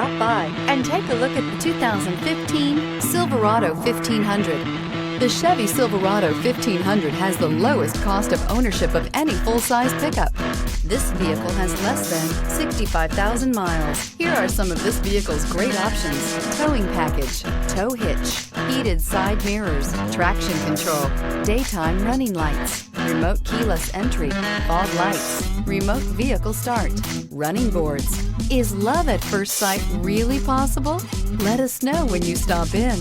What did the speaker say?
Stop by and take a look at the 2015 Silverado 1500. The Chevy Silverado 1500 has the lowest cost of ownership of any full-size pickup. This vehicle has less than 65,000 miles. Here are some of this vehicle's great options: towing package, tow hitch, heated side mirrors, traction control, daytime running lights, remote keyless entry, fog lights, remote vehicle start, running boards. Is love at first sight really possible? Let us know when you stop in.